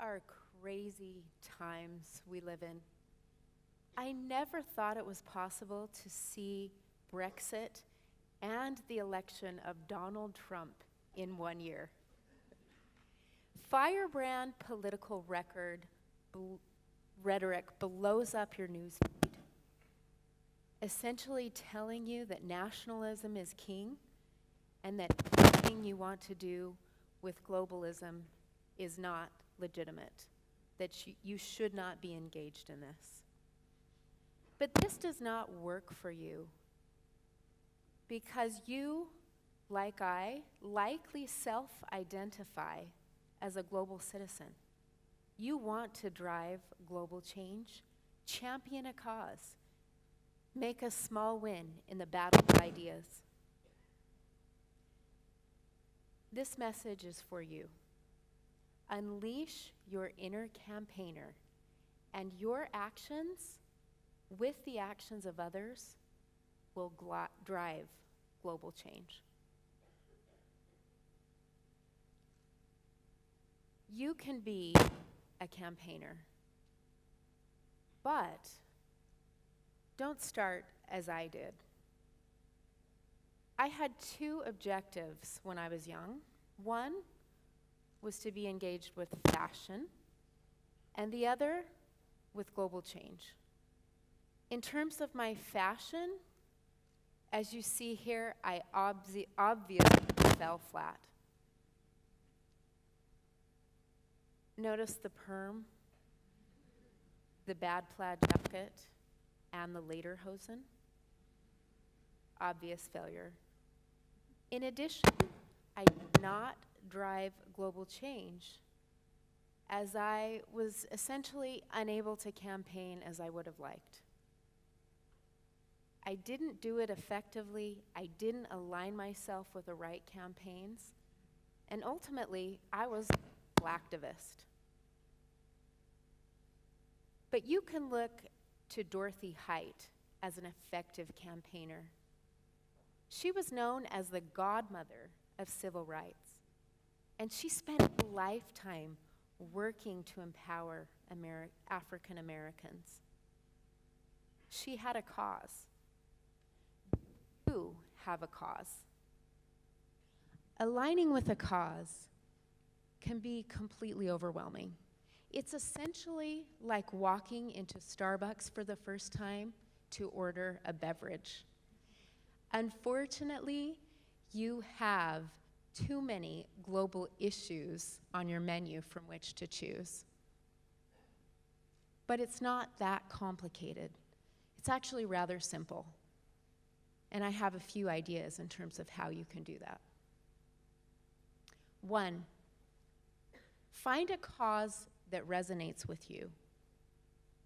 are crazy times we live in. I never thought it was possible to see Brexit and the election of Donald Trump in 1 year. Firebrand political rhetoric blows up your newsfeed, essentially telling you that nationalism is king and that anything you want to do with globalism is not legitimate, that you should not be engaged in this. But this does not work for you because you, like I, likely self-identify as a global citizen. You want to drive global change, champion a cause, make a small win in the battle of ideas. This message is for you. Unleash your inner campaigner, and your actions with the actions of others will drive global change. You can be a campaigner, but don't start as I did. I had two objectives when I was young. One was to be engaged with fashion, and the other with global change. In terms of my fashion, as you see here, I obviously fell flat. Notice the perm, the bad plaid jacket, and the lederhosen. Obvious failure. In addition, I did not drive global change as I was essentially unable to campaign as I would have liked. I didn't do it effectively. I didn't align myself with the right campaigns. And ultimately, I was an activist. But you can look to Dorothy Height as an effective campaigner. She was known as the godmother of civil rights, and she spent a lifetime working to empower African Americans. She had a cause. You have a cause. Aligning with a cause can be completely overwhelming. It's essentially like walking into Starbucks for the first time to order a beverage. Unfortunately, you have too many global issues on your menu from which to choose. But it's not that complicated. It's actually rather simple. And I have a few ideas in terms of how you can do that. 1, find a cause that resonates with you.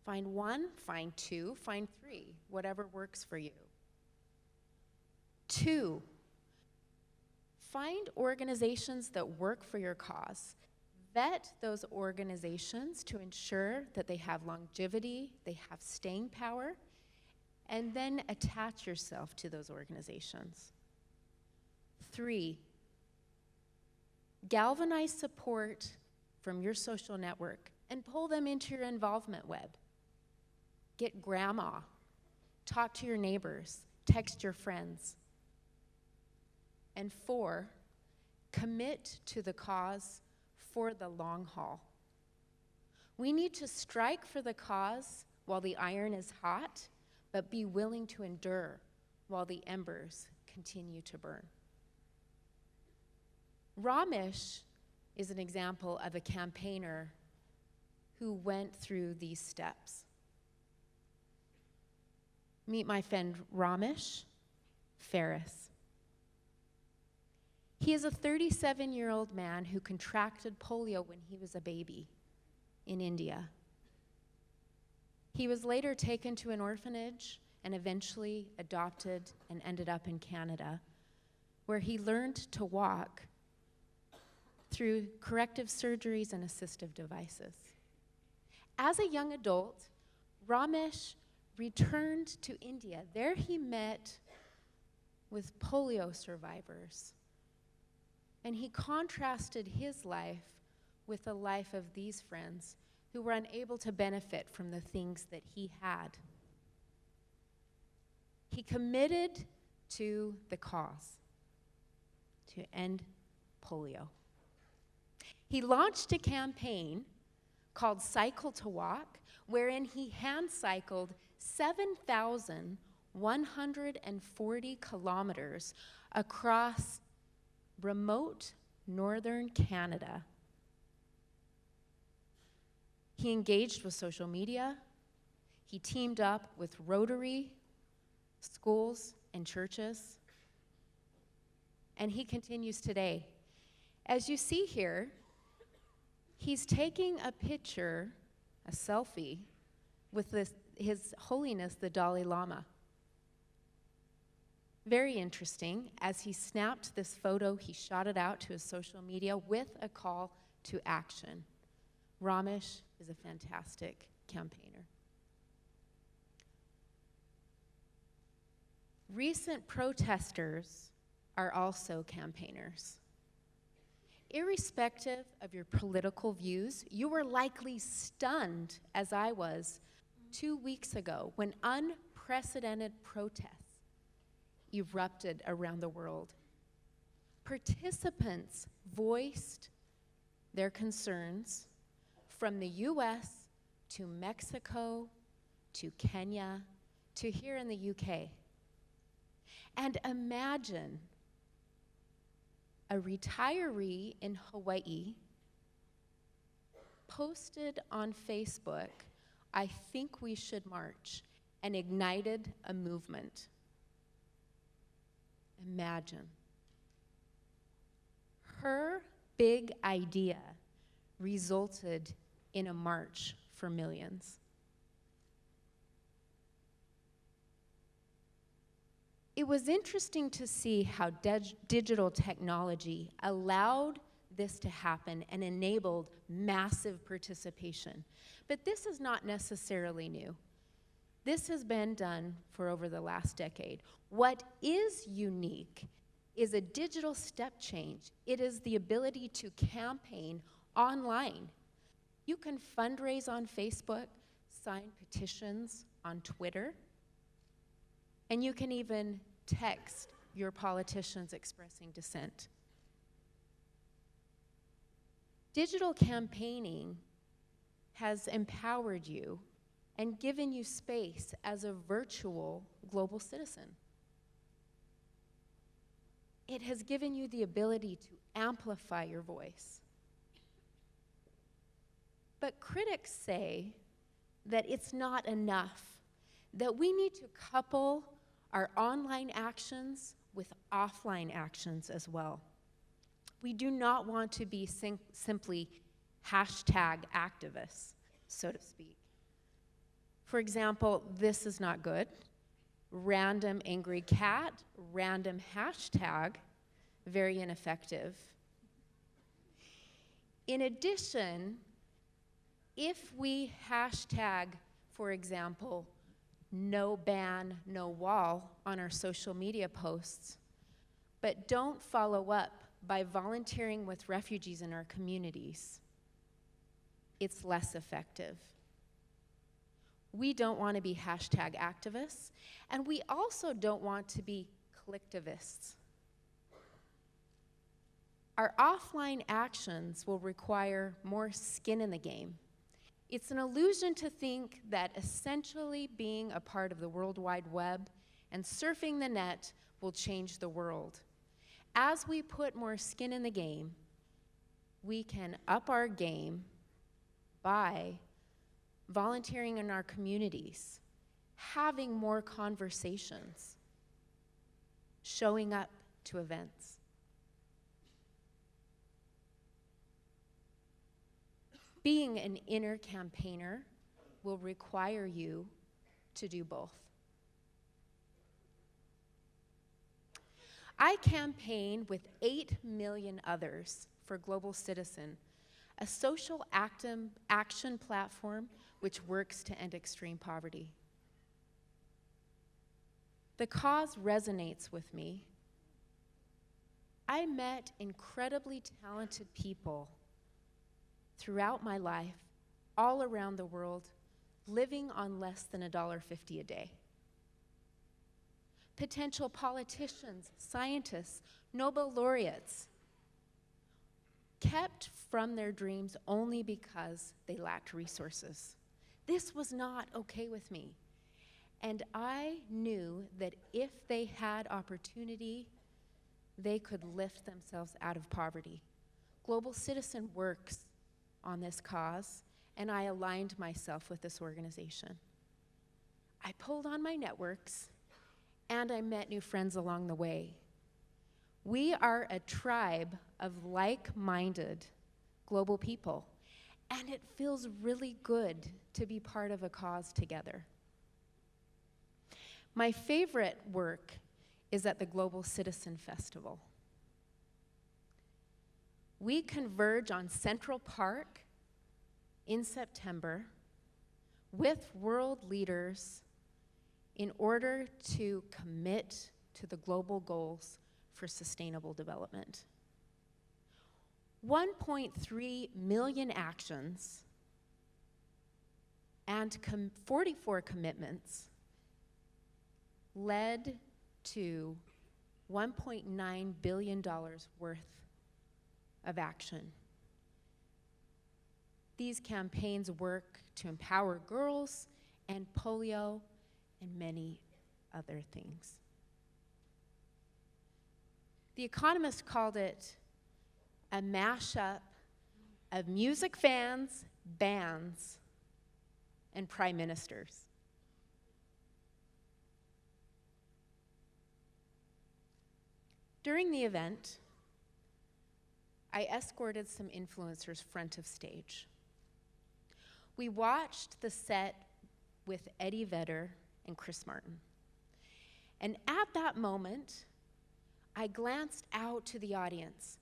Find 1, find 2, find 3, whatever works for you. 2, find organizations that work for your cause. Vet those organizations to ensure that they have longevity, they have staying power, and then attach yourself to those organizations. 3, galvanize support from your social network and pull them into your involvement web. Get grandma, talk to your neighbors, text your friends. And 4, commit to the cause for the long haul. We need to strike for the cause while the iron is hot, but be willing to endure while the embers continue to burn. Ramesh is an example of a campaigner who went through these steps. Meet my friend Ramesh Ferris. He is a 37-year-old man who contracted polio when he was a baby in India. He was later taken to an orphanage and eventually adopted and ended up in Canada, where he learned to walk through corrective surgeries and assistive devices. As a young adult, Ramesh returned to India. There he met with polio survivors, and he contrasted his life with the life of these friends who were unable to benefit from the things that he had. He committed to the cause, to end polio. He launched a campaign called Cycle to Walk, wherein he hand-cycled 7,140 kilometers across remote northern Canada. He engaged with social media. He teamed up with Rotary, schools, and churches. And he continues today. As you see here, he's taking a picture, a selfie, with His Holiness the Dalai Lama. Very interesting. As he snapped this photo, he shot it out to his social media with a call to action. Ramesh is a fantastic campaigner. Recent protesters are also campaigners. Irrespective of your political views, you were likely stunned, as I was 2 weeks ago, when unprecedented protests erupted around the world. Participants voiced their concerns from the US to Mexico to Kenya to here in the UK. And imagine a retiree in Hawaii posted on Facebook, "I think we should march," and ignited a movement. Imagine. Her big idea resulted in a march for millions. It was interesting to see how digital technology allowed this to happen and enabled massive participation. But this is not necessarily new. This has been done for over the last decade. What is unique is a digital step change. It is the ability to campaign online. You can fundraise on Facebook, sign petitions on Twitter, and you can even text your politicians expressing dissent. Digital campaigning has empowered you and given you space as a virtual global citizen. It has given you the ability to amplify your voice. But critics say that it's not enough, that we need to couple our online actions with offline actions as well. We do not want to be simply hashtag activists, so to speak. For example, this is not good. Random angry cat, random hashtag, very ineffective. In addition, if we hashtag, for example, no ban, no wall on our social media posts, but don't follow up by volunteering with refugees in our communities, it's less effective. We don't want to be hashtag activists, and we also don't want to be clicktivists. Our offline actions will require more skin in the game. It's an illusion to think that essentially being a part of the World Wide Web and surfing the net will change the world. As we put more skin in the game, we can up our game by volunteering in our communities, having more conversations, showing up to events. Being an inner campaigner will require you to do both. I campaign with 8 million others for Global Citizen, a social action platform which works to end extreme poverty. The cause resonates with me. I met incredibly talented people throughout my life, all around the world, living on less than $1.50 a day. Potential politicians, scientists, Nobel laureates, kept from their dreams only because they lacked resources. This was not okay with me. And I knew that if they had opportunity, they could lift themselves out of poverty. Global Citizen works on this cause, and I aligned myself with this organization. I pulled on my networks, and I met new friends along the way. We are a tribe of like-minded global people, and it feels really good to be part of a cause together. My favorite work is at the Global Citizen Festival. We converge on Central Park in September with world leaders in order to commit to the global goals for sustainable development. 1.3 million actions and 44 commitments led to $1.9 billion worth of action. These campaigns work to empower girls and polio and many other things. The Economist called it a mashup of music fans, bands, and prime ministers. During the event, I escorted some influencers front of stage. We watched the set with Eddie Vedder and Chris Martin. And at that moment, I glanced out to the audience,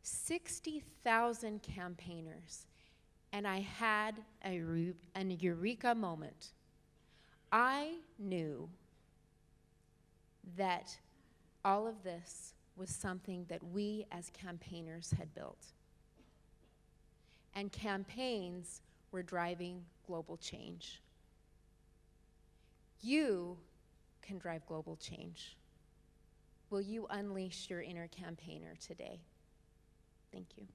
60,000 campaigners, and I had an eureka moment. I knew that all of this was something that we as campaigners had built. And campaigns were driving global change. You can drive global change. Will you unleash your inner campaigner today? Thank you.